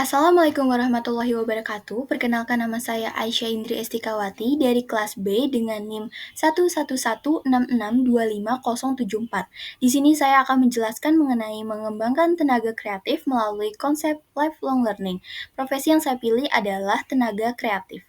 Assalamualaikum warahmatullahi wabarakatuh. Perkenalkan nama saya Aisyah Indri Estikawati dari kelas B dengan NIM 11166250074. Di sini saya akan menjelaskan mengenai mengembangkan tenaga kreatif melalui konsep lifelong learning. Profesi yang saya pilih adalah tenaga kreatif.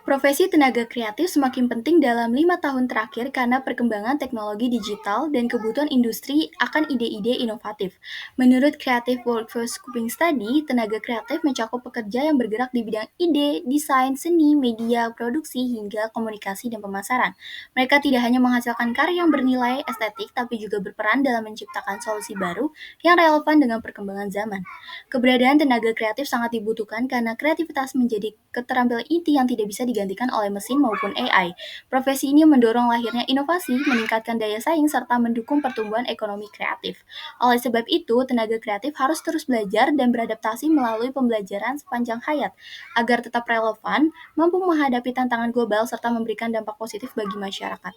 Profesi tenaga kreatif semakin penting dalam 5 tahun terakhir karena perkembangan teknologi digital dan kebutuhan industri akan ide-ide inovatif. Menurut Creative Workforce Scoping Study, tenaga kreatif mencakup pekerja yang bergerak di bidang ide, desain, seni, media, produksi, hingga komunikasi dan pemasaran. Mereka tidak hanya menghasilkan karya yang bernilai estetik, tapi juga berperan dalam menciptakan solusi baru yang relevan dengan perkembangan zaman. Keberadaan tenaga kreatif sangat dibutuhkan karena kreativitas menjadi keterampilan inti yang tidak bisa digantikan oleh mesin maupun AI. Profesi ini mendorong lahirnya inovasi, meningkatkan daya saing, serta mendukung pertumbuhan ekonomi kreatif. Oleh sebab itu, tenaga kreatif harus terus belajar dan beradaptasi melalui pembelajaran sepanjang hayat, agar tetap relevan, mampu menghadapi tantangan global, serta memberikan dampak positif bagi masyarakat.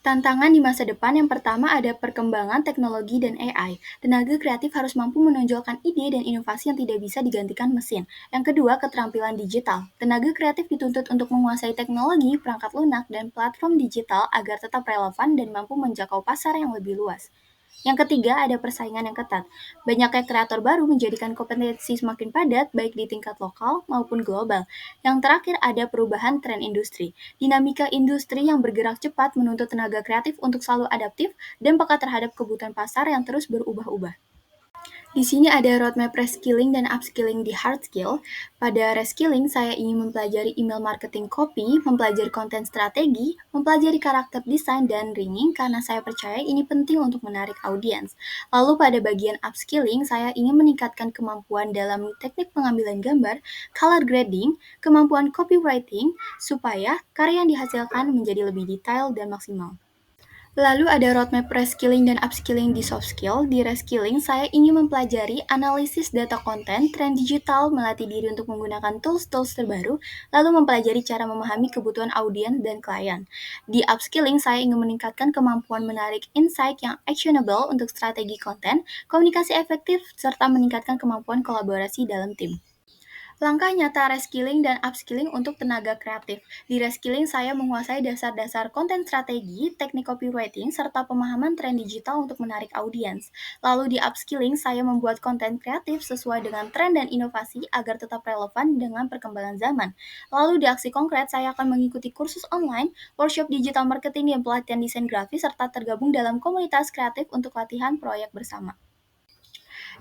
Tantangan di masa depan yang pertama ada perkembangan teknologi dan AI. Tenaga kreatif harus mampu menonjolkan ide dan inovasi yang tidak bisa digantikan mesin. Yang kedua, keterampilan digital. Tenaga kreatif dituntut untuk menguasai teknologi, perangkat lunak, dan platform digital agar tetap relevan dan mampu menjangkau pasar yang lebih luas. Yang ketiga, ada persaingan yang ketat. Banyaknya kreator baru menjadikan kompetensi semakin padat, baik di tingkat lokal maupun global. Yang terakhir, ada perubahan tren industri. Dinamika industri yang bergerak cepat menuntut tenaga kreatif untuk selalu adaptif dan peka terhadap kebutuhan pasar yang terus berubah-ubah. Di sini ada roadmap reskilling dan upskilling di hard skill. Pada reskilling, saya ingin mempelajari email marketing copy, mempelajari konten strategi, mempelajari karakter desain dan ringing karena saya percaya ini penting untuk menarik audiens. Lalu pada bagian upskilling, saya ingin meningkatkan kemampuan dalam teknik pengambilan gambar, color grading, kemampuan copywriting, supaya karya yang dihasilkan menjadi lebih detail dan maksimal. Lalu ada roadmap reskilling dan upskilling di soft skill. Di reskilling, saya ingin mempelajari analisis data konten, tren digital, melatih diri untuk menggunakan tools-tools terbaru, lalu mempelajari cara memahami kebutuhan audiens dan klien. Di upskilling, saya ingin meningkatkan kemampuan menarik insight yang actionable untuk strategi konten, komunikasi efektif, serta meningkatkan kemampuan kolaborasi dalam tim. Langkah nyata reskilling dan upskilling untuk tenaga kreatif. Di reskilling, saya menguasai dasar-dasar konten strategi, teknik copywriting, serta pemahaman tren digital untuk menarik audiens. Lalu di upskilling, saya membuat konten kreatif sesuai dengan tren dan inovasi agar tetap relevan dengan perkembangan zaman. Lalu di aksi konkret, saya akan mengikuti kursus online, workshop digital marketing, dan pelatihan desain grafis, serta tergabung dalam komunitas kreatif untuk latihan proyek bersama.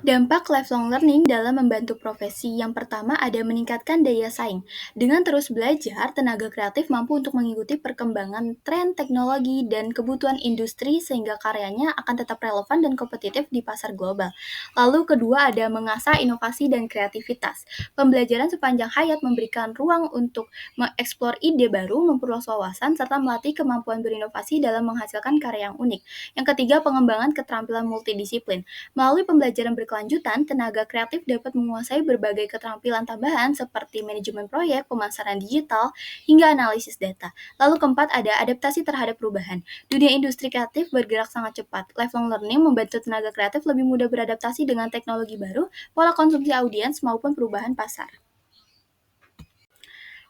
Dampak lifelong learning dalam membantu profesi. Yang pertama ada meningkatkan daya saing. Dengan terus belajar, tenaga kreatif mampu untuk mengikuti perkembangan tren teknologi dan kebutuhan industri sehingga karyanya akan tetap relevan dan kompetitif di pasar global. Lalu kedua ada mengasah inovasi dan kreativitas. Pembelajaran sepanjang hayat memberikan ruang untuk mengeksplor ide baru, memperluas wawasan, serta melatih kemampuan berinovasi dalam menghasilkan karya yang unik. Yang ketiga, pengembangan keterampilan multidisiplin. Melalui pembelajaran berkelanjutan, tenaga kreatif dapat menguasai berbagai keterampilan tambahan seperti manajemen proyek, pemasaran digital, hingga analisis data. Lalu keempat, ada adaptasi terhadap perubahan. Dunia industri kreatif bergerak sangat cepat. Lifelong learning membantu tenaga kreatif lebih mudah beradaptasi dengan teknologi baru, pola konsumsi audiens, maupun perubahan pasar.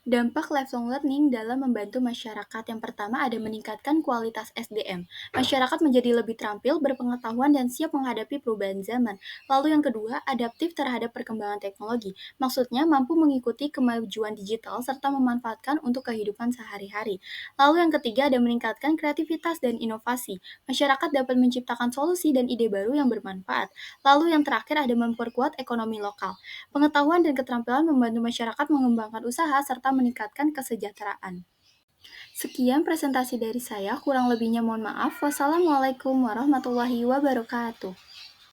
Dampak lifelong learning dalam membantu masyarakat. Yang pertama ada meningkatkan kualitas SDM. Masyarakat menjadi lebih terampil, berpengetahuan, dan siap menghadapi perubahan zaman. Lalu yang kedua, adaptif terhadap perkembangan teknologi. Maksudnya mampu mengikuti kemajuan digital serta memanfaatkan untuk kehidupan sehari-hari. Lalu yang ketiga ada meningkatkan kreativitas dan inovasi. Masyarakat dapat menciptakan solusi dan ide baru yang bermanfaat. Lalu yang terakhir ada memperkuat ekonomi lokal. Pengetahuan dan keterampilan membantu masyarakat mengembangkan usaha serta meningkatkan kesejahteraan. Sekian presentasi dari saya, kurang lebihnya mohon maaf. Wassalamualaikum warahmatullahi wabarakatuh.